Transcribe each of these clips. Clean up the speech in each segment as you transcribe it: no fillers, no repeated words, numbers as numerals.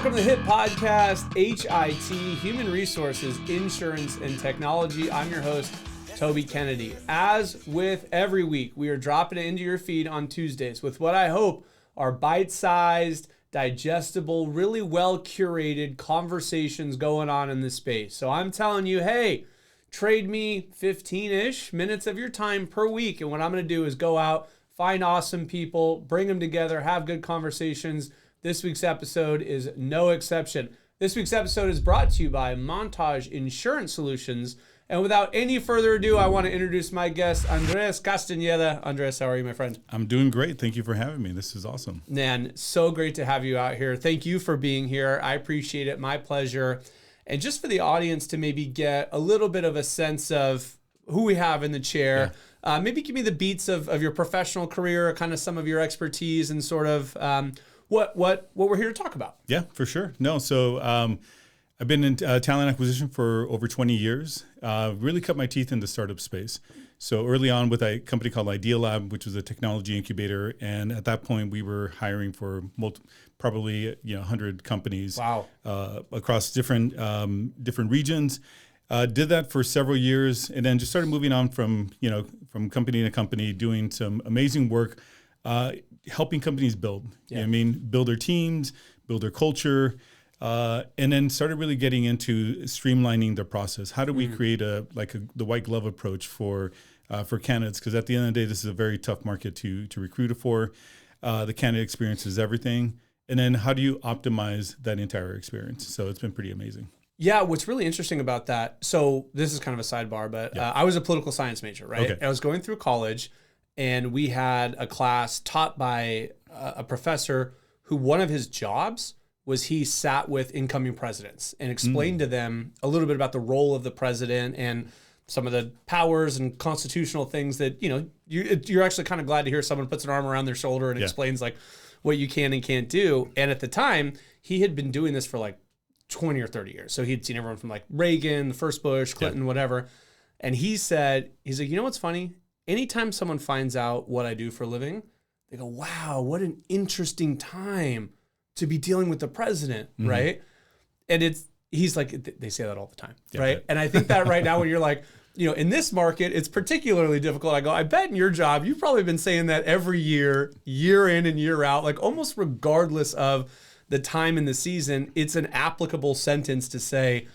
Welcome to the hit podcast, H.I.T, Human Resources, Insurance, and Technology. I'm your host, Toby Kennedy. As with every week, we are dropping it into your feed on Tuesdays with what I hope are bite-sized, digestible, really well-curated conversations going on in this space. So I'm telling you, hey, trade me 15-ish minutes of your time per week. And what I'm going to do is go out, find awesome people, bring them together, have good conversations. This week's episode is no exception. This week's episode is brought to you by Montage Insurance Solutions. And without any further ado, I want to introduce my guest, Andres Castañeda. Andres, how are you, my friend? I'm doing great. Thank you for having me. This is awesome. Man, so great to have you out here. Thank you for being here. I appreciate it. My pleasure. And just for the audience to maybe get a little bit of a sense of who we have in the chair, maybe give me the beats of your professional career, kind of some of your expertise and sort of what we're here to talk about. Yeah, for sure. No, so I've been in talent acquisition for over 20 years. Really cut my teeth in the startup space. So early on with a company called Idea Lab, which was a technology incubator, and at that point we were hiring for probably 100 companies. Wow. Across different regions. Did that for several years, and then just started moving on from company to company, doing some amazing work, helping companies build. Yeah. You know what I mean, build their teams, build their culture. And then started really getting into streamlining their process. How do we create the white glove approach for candidates? Because at the end of the day, this is a very tough market to recruit for. The candidate experience is everything. And then how do you optimize that entire experience? So it's been pretty amazing. Yeah, what's really interesting about that, so this is kind of a sidebar, but I was a political science major, right? Okay. I was going through college, and we had a class taught by a professor who one of his jobs was he sat with incoming presidents and explained to them a little bit about the role of the president and some of the powers and constitutional things that, you're actually kind of glad to hear someone puts an arm around their shoulder and explains like what you can and can't do. And at the time, he had been doing this for like 20 or 30 years. So he'd seen everyone from like Reagan, the first Bush, Clinton, whatever. And he's like, you know what's funny? Anytime someone finds out what I do for a living, they go, wow, what an interesting time to be dealing with the president, right? And he's like, they say that all the time, right? And I think that right now when you're like, in this market, it's particularly difficult. I go, I bet in your job, you've probably been saying that every year in and year out, like almost regardless of the time in the season, it's an applicable sentence to say,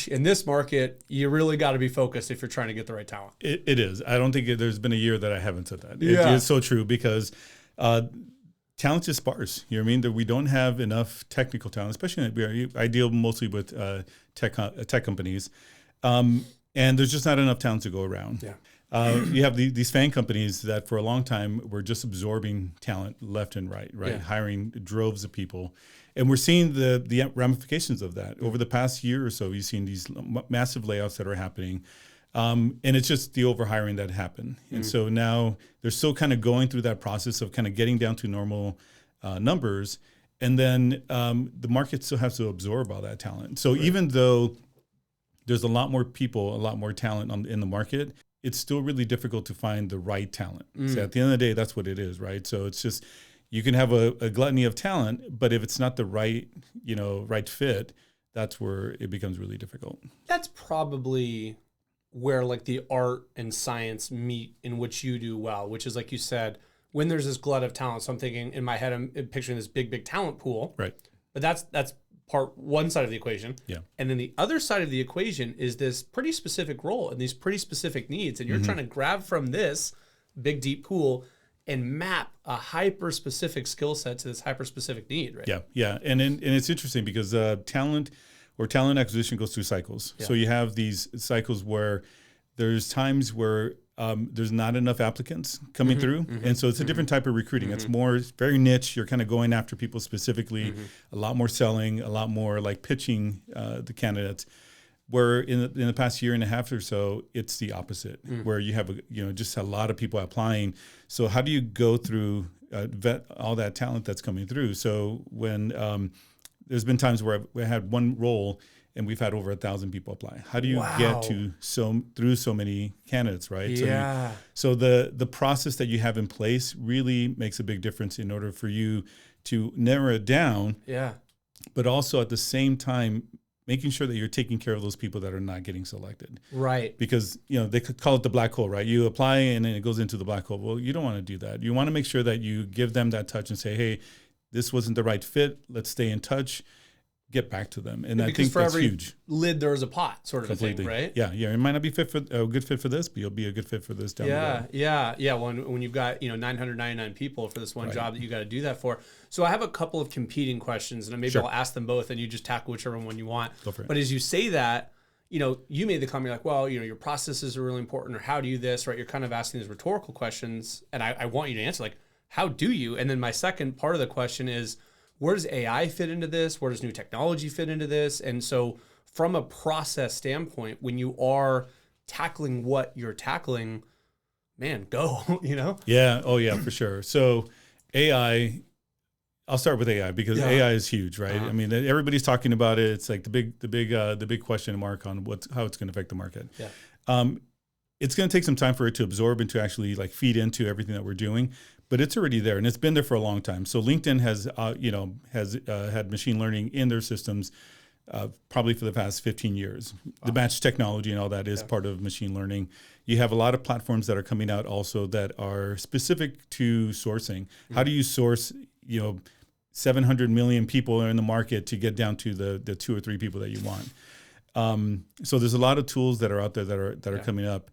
in this market, you really got to be focused if you're trying to get the right talent. It is. I don't think there's been a year that I haven't said that. Yeah. It is so true because talent is sparse. You know what I mean? That we don't have enough technical talent, especially I deal mostly with tech companies, and there's just not enough talent to go around. Yeah. You have these fan companies that for a long time were just absorbing talent left and right, hiring droves of people. And we're seeing the ramifications of that. Over the past year or so, you've seen these massive layoffs that are happening. And it's just the overhiring that happened. And so now they're still kind of going through that process of kind of getting down to normal numbers. And then the market still has to absorb all that talent. So even though there's a lot more people, a lot more talent in the market, it's still really difficult to find the right talent. So at the end of the day, that's what it is, right? So it's just, you can have a gluttony of talent, but if it's not the right fit, that's where it becomes really difficult. That's probably where like the art and science meet in which you do well, which is like you said, when there's this glut of talent. So I'm thinking in my head, I'm picturing this big talent pool. Right. But that's part one side of the equation. Yeah. And then the other side of the equation is this pretty specific role and these pretty specific needs. And you're trying to grab from this big, deep pool and map a hyper-specific skill set to this hyper-specific need, right? Yeah. And it's interesting because talent acquisition goes through cycles. Yeah. So you have these cycles where there's times where there's not enough applicants coming through. And so it's a different type of recruiting. It's very niche. You're kind of going after people specifically, a lot more selling, a lot more like pitching the candidates. Where in the past year and a half or so, it's the opposite, where you have just a lot of people applying. So how do you go through vet all that talent that's coming through? So when there's been times where we had one role and we've had over 1,000 people apply. How do you get to through so many candidates, right? Yeah. So the process that you have in place really makes a big difference in order for you to narrow it down. Yeah. but also at the same time, making sure that you're taking care of those people that are not getting selected. Right. Because, they could call it the black hole, right? You apply and then it goes into the black hole. Well, you don't want to do that. You want to make sure that you give them that touch and say, hey, this wasn't the right fit. Let's stay in touch. Get back to them. And I think for that's every huge. lid, there is a pot sort of Completely. a thing, right? Yeah. It might not be a good fit for this, but you'll be a good fit for this down the road. Yeah. When you've got 999 people for this one job that you got to do that for. So I have a couple of competing questions, and maybe I'll ask them both, and you just tackle whichever one you want. Go for it. But as you say that, you made the comment like, well, your processes are really important, or how do you this, right? You're kind of asking these rhetorical questions, and I want you to answer like, how do you? And then my second part of the question is, where does AI fit into this? Where does new technology fit into this? And so from a process standpoint, when you are tackling what you're tackling, man, go, Yeah. Oh yeah, for sure. So AI, I'll start with AI because AI is huge, right? I mean, everybody's talking about it. It's like the big question mark on how it's going to affect the market. Yeah. It's going to take some time for it to absorb and to actually like feed into everything that we're doing, but it's already there and it's been there for a long time. So LinkedIn has had machine learning in their systems probably for the past 15 years. Wow. The match technology and all that is part of machine learning. You have a lot of platforms that are coming out also that are specific to sourcing. Mm-hmm. How do you source, 700 million people are in the market to get down to the 2 or 3 people that you want? So there's a lot of tools that are out there that are coming up.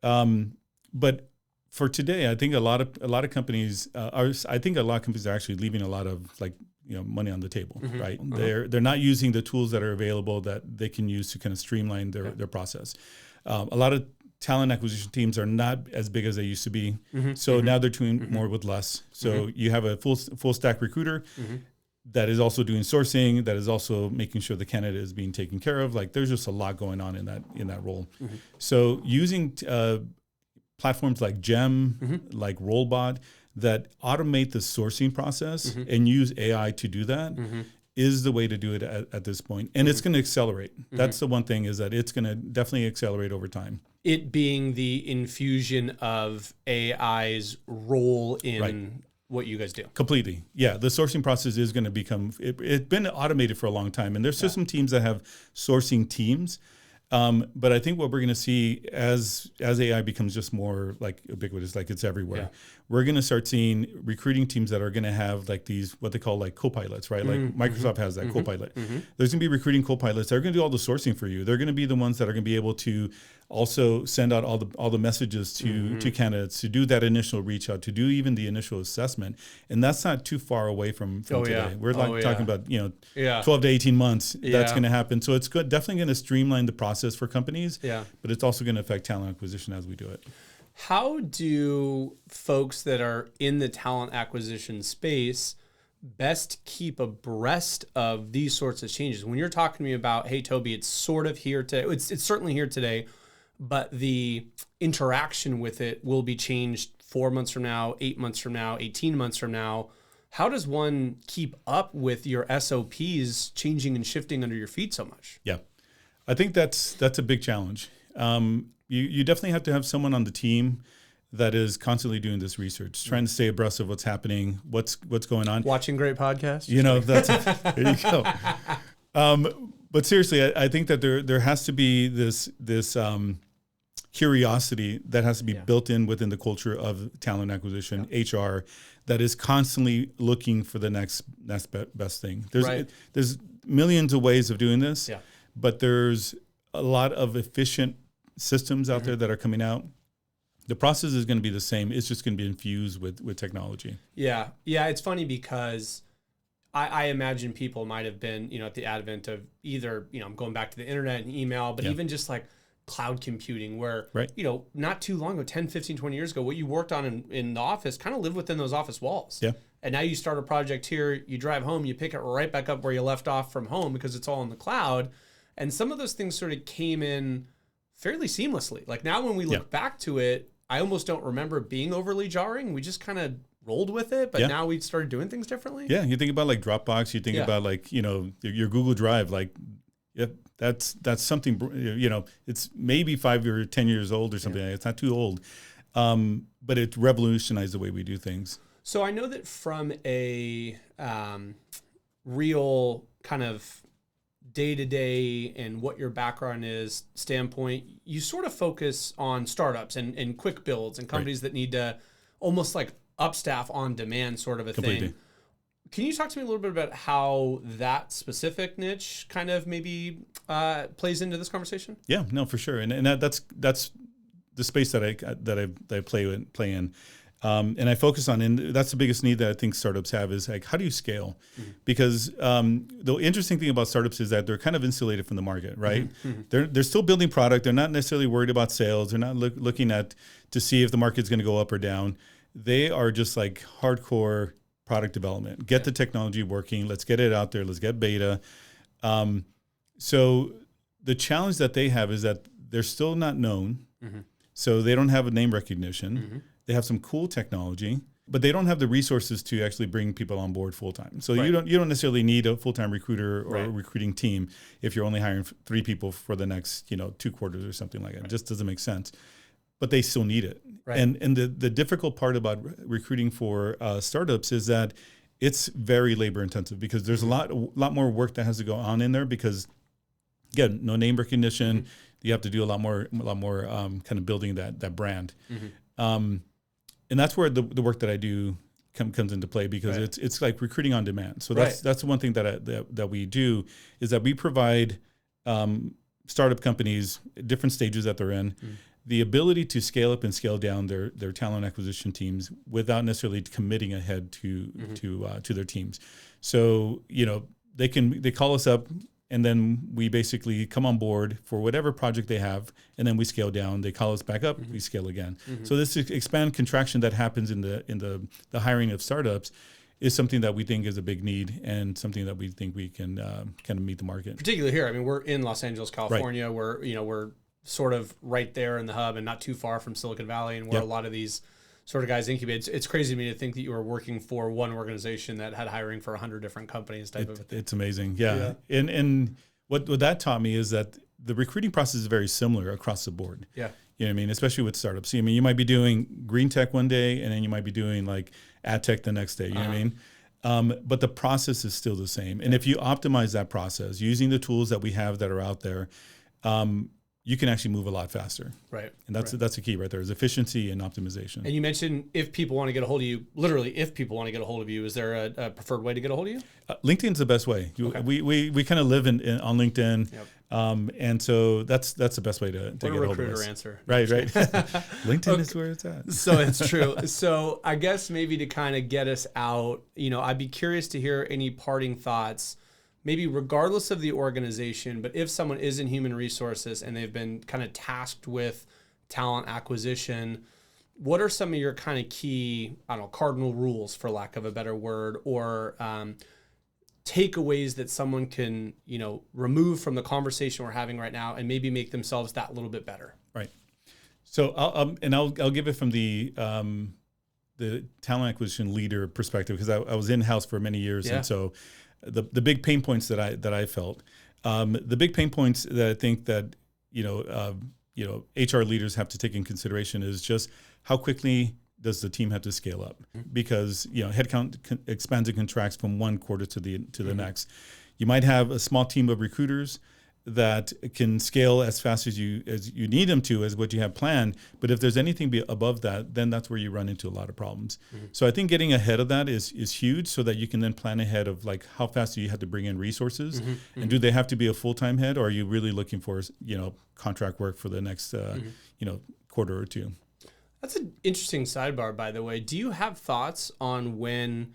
But for today, I think a lot of companies are actually leaving a lot of money on the table, right? Mm-hmm. They're not using the tools that are available that they can use to kind of streamline their process. A lot of talent acquisition teams are not as big as they used to be. Mm-hmm. So now they're doing more with less. So you have a full stack recruiter that is also doing sourcing, that is also making sure the candidate is being taken care of. Like there's just a lot going on in that role. Mm-hmm. So using platforms like Gem, like Rollbot, that automate the sourcing process and use AI to do that is the way to do it at this point. And it's going to accelerate. That's the one thing, is that it's going to definitely accelerate over time. It being the infusion of AI's role in what you guys do. Completely. Yeah. The sourcing process is going to become, it's been automated for a long time. And there's system teams that have sourcing teams. But I think what we're going to see as AI becomes just more like ubiquitous, like it's everywhere, we're going to start seeing recruiting teams that are going to have like these, what they call like co-pilots, right? Like Microsoft has that co-pilot. There's going to be recruiting co-pilots that are going to do all the sourcing for you. They're going to be the ones that are going to be able to also send out all the messages to candidates, to do that initial reach out, to do even the initial assessment. And that's not too far away from today. Yeah. We're talking about 12 to 18 months. That's going to happen. So it's definitely going to streamline the process for companies. Yeah. But it's also going to affect talent acquisition as we do it. How do folks that are in the talent acquisition space best keep abreast of these sorts of changes? When you're talking to me about, hey, Toby, it's sort of here today. It's certainly here today, but the interaction with it will be changed 4 months from now, 8 months from now, 18 months from now. How does one keep up with your SOPs changing and shifting under your feet so much? Yeah, I think that's a big challenge. You definitely have to have someone on the team that is constantly doing this research, trying to stay abreast of what's happening, what's going on. Watching great podcasts. There you go. But seriously, I think that there has to be this curiosity that has to be built in within the culture of talent acquisition, HR, that is constantly looking for the next best thing. There's millions of ways of doing this, but there's a lot of efficient systems out there that are coming out. The process is going to be the same. It's just going to be infused with technology. Yeah. It's funny because I imagine people might have been, at the advent of either, I'm going back to the internet and email, but even just like cloud computing where, not too long ago, 10, 15, 20 years ago, what you worked on in the office kind of lived within those office walls. Yeah. And now you start a project here, you drive home, you pick it right back up where you left off from home because it's all in the cloud. And some of those things sort of came in fairly seamlessly. Like now when we look back to it, I almost don't remember it being overly jarring. We just kind of rolled with it, but now we started doing things differently. Yeah, you think about like Dropbox, you think about like, your Google Drive, like that's something, it's maybe 5 or 10 years old or something. It's not too old, but it revolutionized the way we do things. So I know that from a real kind of day-to-day and what your background is standpoint, you sort of focus on startups and quick builds and companies that need to almost like upstaff on demand sort of a thing. Can you talk to me a little bit about how that specific niche kind of maybe plays into this conversation? Yeah, no, for sure. And that's the space that I play in. And I focus on, and that's the biggest need that I think startups have is like, how do you scale? Mm-hmm. Because the interesting thing about startups is that they're kind of insulated from the market, right? Mm-hmm. They're still building product. They're not necessarily worried about sales. They're not looking to see if the market's going to go up or down. They are just like hardcore product development. Get the technology working. Let's get it out there. Let's get beta. So the challenge that they have is that they're still not known. Mm-hmm. So they don't have a name recognition. Mm-hmm. They have some cool technology, but they don't have the resources to actually bring people on board full time. So you don't necessarily need a full-time recruiter or a recruiting team if you're only hiring 3 people for the next 2 quarters or something like that. It just doesn't make sense. But they still need it. Right. And the difficult part about recruiting for startups is that it's very labor intensive because there's a lot more work that has to go on in there because, again, no name recognition. Mm-hmm. You have to do a lot more kind of building that brand. Mm-hmm. And that's where the work that I do comes into play because it's like recruiting on demand. So that's the one thing that we do is that we provide startup companies different stages that they're in. Mm-hmm. The ability to scale up and scale down their talent acquisition teams without necessarily committing ahead to their teams. So they call us up and then we basically come on board for whatever project they have, and then we scale down. They call us back up, we scale again. Mm-hmm. So this expand contraction that happens in the hiring of startups is something that we think is a big need and something that we think we can kind of meet the market. Particularly here, I mean, we're in Los Angeles, California. Right. We're sort of right there in the hub and not too far from Silicon Valley, and where a lot of these sort of guys incubate. It's crazy to me to think that you were working for one organization that had hiring for 100 different companies type of a thing. It's amazing. Yeah. And what that taught me is that the recruiting process is very similar across the board. Yeah. You know what I mean? Especially with startups. I mean, you might be doing green tech one day and then you might be doing like ad tech the next day. You know what I mean? But the process is still the same. And if you optimize that process using the tools that we have that are out there, you can actually move a lot faster. Right. And that's the key right there is efficiency and optimization. And you mentioned if people want to get a hold of you, literally if people want to get a hold of you, is there a preferred way to get a hold of you? LinkedIn's the best way. Okay. We kind of live on LinkedIn. Yep. And so that's the best way to get a hold of us. Recruiter answer. Right. LinkedIn is where it's at. So it's true. So I guess maybe to kind of get us out, I'd be curious to hear any parting thoughts, maybe regardless of the organization, but if someone is in human resources and they've been kind of tasked with talent acquisition, what are some of your kind of key, cardinal rules, for lack of a better word, or takeaways that someone can, remove from the conversation we're having right now and maybe make themselves that little bit better? Right. So I'll give it from the talent acquisition leader perspective, because I was in-house for many years. Yeah. And so the big pain points that I felt, the big pain points that I think that HR leaders have to take in consideration is just how quickly does the team have to scale up, because headcount expands and contracts from one quarter to the next. You might have a small team of recruiters that can scale as fast as you need them to, as what you have planned. But if there's anything above that, then that's where you run into a lot of problems. Mm-hmm. So I think getting ahead of that is huge, so that you can then plan ahead of like how fast do you have to bring in resources, and do they have to be a full-time head, or are you really looking for contract work for the next quarter or two? That's an interesting sidebar, by the way. Do you have thoughts on when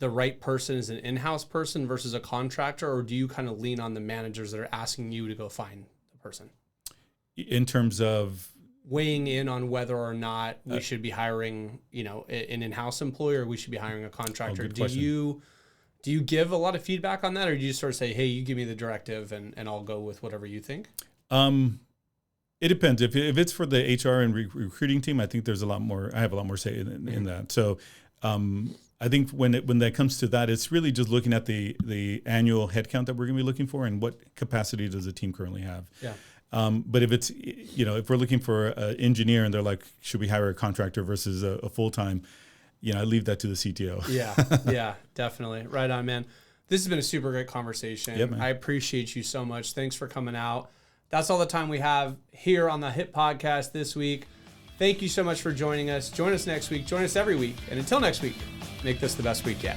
the right person is an in-house person versus a contractor, or do you kind of lean on the managers that are asking you to go find the person? In terms of weighing in on whether or not we should be hiring, an in-house employee, or we should be hiring a contractor. Do you give a lot of feedback on that, or do you sort of say, hey, you give me the directive and I'll go with whatever you think? It depends. If it's for the HR and recruiting team, I think there's I have a lot more say in that. So I think when that comes to that, it's really just looking at the annual headcount that we're going to be looking for and what capacity does the team currently have. Yeah. But if it's, if we're looking for an engineer and they're like, should we hire a contractor versus a full-time, I leave that to the CTO. Yeah, definitely. Right on, man. This has been a super great conversation. Yeah, man. I appreciate you so much. Thanks for coming out. That's all the time we have here on the H.I.T podcast this week. Thank you so much for joining us. Join us next week. Join us every week. And until next week, make this the best week yet.